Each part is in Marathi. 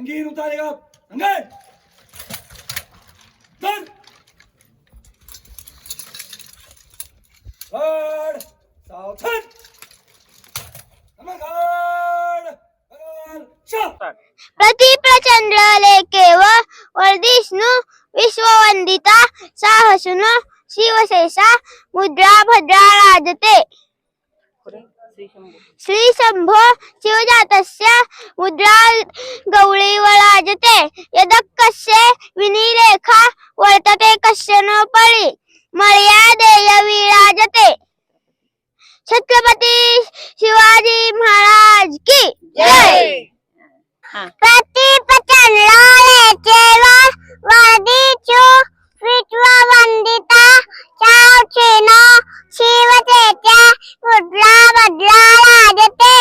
रंगीन उतारेगा रंगे धर गड सावधान नमस्कार प्रतिप्रचंद्र लेकेव वर्धिष्णु विश्ववंदिता साहसुनो शिवशेषा मुद्रा भद्रा राजते श्री शंभो शिवजातस्य मुद्रा गौळी वराजते यदक्कस्य विनिरेखा वर्तते कश्चन पळी मर्या देय विराजते। छत्रपती शिवाजी महाराज की जय। प्रतिप्रचंद्र लेकेव वर्धिष्णु विश्ववंदिता साहसुनो शिवशेषा मुद्रा भद्रा राजते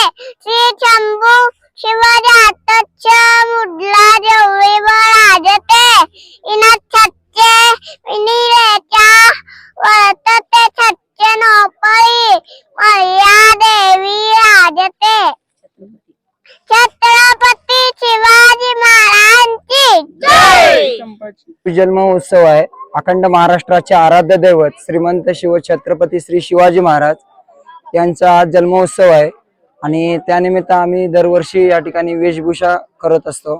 श्री शंभु शिवजातस्य मुद्रा गौळी वराजते इनच्छच्चे विनिरेखा वर्तते कश्चन पळी मर्या देवी राजते। छत्रपती शिवाजी महाराजांची जय। जन्मोत्सव आहे। अखंड महाराष्ट्राचे आराध्य दैवत श्रीमंत शिव छत्रपती श्री शिवाजी महाराज यांचा आज जन्मोत्सव आहे आणि त्यानिमित्त आम्ही दरवर्षी या ठिकाणी वेशभूषा करत असतो।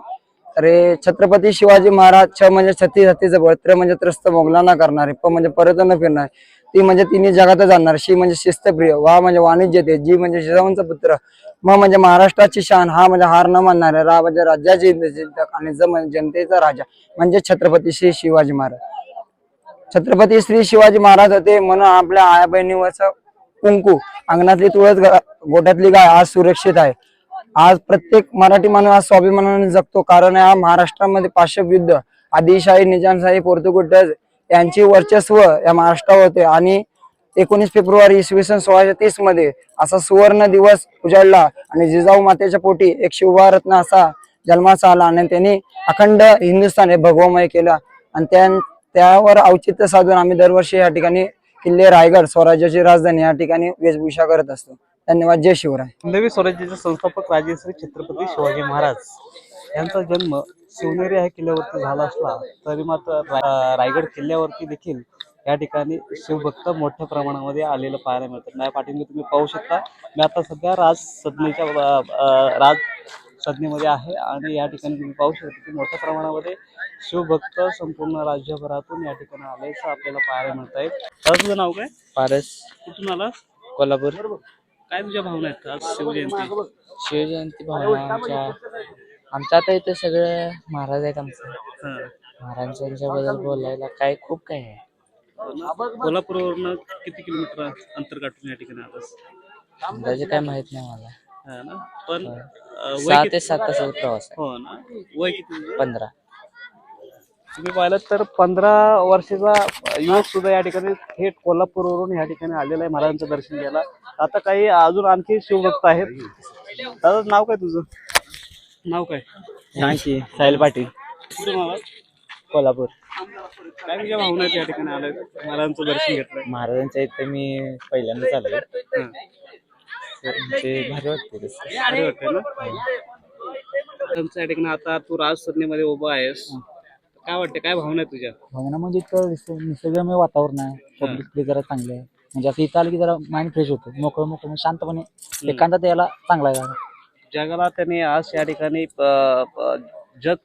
तर छत्रपती शिवाजी महाराज छ म्हणजे छत्तीस हत्तीचं बळ, त्र म्हणजे त्रस्त मोगलांना करणारे, प म्हणजे पर्यटन फिरणारे, ती म्हणजे तिन्ही जगातच जाणार, शी म्हणजे शिस्तप्रिय, वा म्हणजे वाणिज्य ते, जी म्हणजे जिजाऊंचा पुत्र, म म्हणजे महाराष्ट्राची शान, हा म्हणजे हार न मानणारे, रा म्हणजे राज्याचे आणि ज म्हणजे जनतेचा राजा म्हणजे छत्रपती श्री शिवाजी महाराज। छत्रपती श्री शिवाजी महाराज होते म्हणून आपल्या आया बहिणीवरचा कुंकू, अंगणातली तुळस, गोठ्यातली गाय आज सुरक्षित आहे। आज प्रत्येक मराठी माणूस आज स्वाभिमानाने जगतो, कारण या महाराष्ट्रामध्ये पाशवी युद्ध, आदिलशाही, निजामशाही, पोर्तुगीज यांची वर्चस्व या महाराष्ट्रावर होते आणि 19 फेब्रुवारी इसवी सन 1630 मध्ये असा सुवर्ण दिवस उजाडला आणि जिजाऊ मातेच्या पोटी एक शिवभारत्न असा जन्मास आला आणि त्यांनी अखंड हिंदुस्थान हे भगवमय केला आणि त्यावर औचित्य साधून आम्ही दरवर्षी या ठिकाणी किल्ले रायगड स्वराज्याची राजधानी या ठिकाणी वेशभूषा करत असतो। धन्यवाद। जय शिवराय। हिंदवी स्वराज्याचे संस्थापक राजश्री छत्रपती शिवाजी महाराज यांचा जन्म शिवनेरी ह्या किल्ल्यावरती झाला असला तरी मात्र रायगड किल्ल्यावरती देखील या ठिकाणी शिवभक्त मोठ्या प्रमाणामध्ये आलेलं पाहायला मिळतात। माझ्या पाठीमध्ये तुम्ही पाहू शकता, मी आता सध्या राज सदनेमध्ये आहे आणि या ठिकाणी तुम्ही पाहू शकता की मोठ्या प्रमाणामध्ये शिवभक्त संपूर्ण राज्यभरातून या ठिकाणी आल्याचं आपल्याला पाहायला मिळत आहे। तुझं नाव काय? पारस। कुठून आला? कोल्हापूर। काय तुझ्या भावना आहेत आज शिवजयंती? शिवजयंती भावना आमच्या आता इथे सगळे महाराज आहेत आमचे। महाराजांच्या बद्दल बोलायला काय खूप काय आहे। कोल्हापूरवरून किती किलोमीटर अंतर गाठून या ठिकाणी आलास? अंदाजे काय माहित नाही मला। हा ना, पण 6 ते 7 तासाचा प्रवास आहे। हो ना, वय किती? 15। तुम्ही पाहिलं तर 15 वर्षाचा युवक सुद्धा या ठिकाणी थेट कोल्हापूरवरून या ठिकाणी आलेला आहे महाराजांचं दर्शन घ्यायला। आता काही अजून आणखी शिवभक्त आहेत। दादा नाव काय तुझं? नाव काय? शांती साहिल पाटील। कुठून आलात? कोल्हापूर। काय तुझ्या भावना आहेत या ठिकाणी आलाय महाराजांचं दर्शन घेतलंय? महाराजांच्या इथे मी पहिल्यांदाच आलोय। ते भारी वाटते। भारी वाटतंय ना? त्यांच्या या ठिकाणी आता तू राजसदनेमध्ये उभा आहेस, काय वाटतं, काय भावना आहे तुझ्या? भावना म्हणजे इतकं निसर्गरम्य वातावरण आहे, पब्लिक जरा चांगले आहे, म्हणजे असं इथं आलं की जरा माइंड फ्रेश होतो, मोकळं मोकळं शांतपणे एकांतात यायला चांगला आहे। जगाला त्यांनी आज या ठिकाणी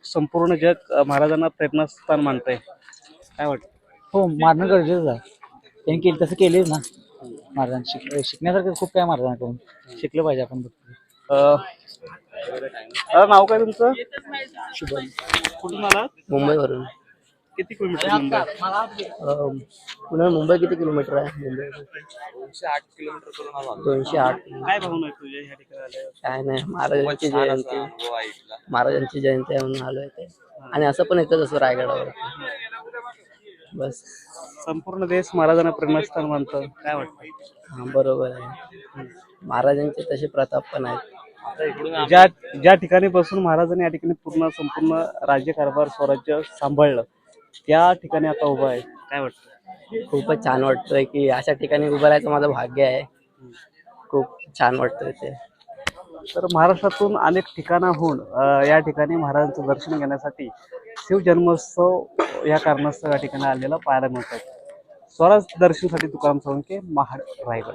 संपूर्ण जग महाराजांना प्रेरणास्थान मानतंय, काय वाटतं? हो, मारणं गरजेचं आहे, त्यांनी केलं तसं केलेच ना। महाराजांना शिकण्यासारखं खूप काय महाराजांकडून शिकलं पाहिजे आपण। नाव काय तुमचं? शुभम। कुठून आला? मुंबईवरून। किती किलोमीटर मुंबई? पुन्हा मुंबई किती किलोमीटर आहे? मुंबई 208 किलोमीटर करून आला। 208। काय भावना आहे तुझ्या ह्या ठिकाणी आल्यावर? काय नाही, महाराजांची जयंती आहे म्हणून आलोय ते, आणि असं पण येतं जसं रायगडावर बस। संपूर्ण देश महाराजांना प्रेरणास्थान मानतं, काय वाटतं? हा बरोबर आहे, महाराजांचे तसे प्रताप पण आहेत। ज्या ठिकाणी बसून महाराजांनी या ठिकाणी संपूर्ण राज्यकारभार स्वराज्य सांभाळलं त्या ठिकाणी आता उभा आहे, काय वाटतं? खूपच छान वाटतंय की अशा ठिकाणी उभं राहायचं माझं भाग्य आहे। खूप छान वाटतंय ते। तर महाराष्ट्रातून अनेक ठिकाणाहून या ठिकाणी महाराजांचं दर्शन घेण्यासाठी शिवजन्मोत्सव या कारणास्तव या ठिकाणी आलेला पाहायला मिळतात. स्वराज दर्शनसाठी तुकाराम सोळंके, महाड, रायगड.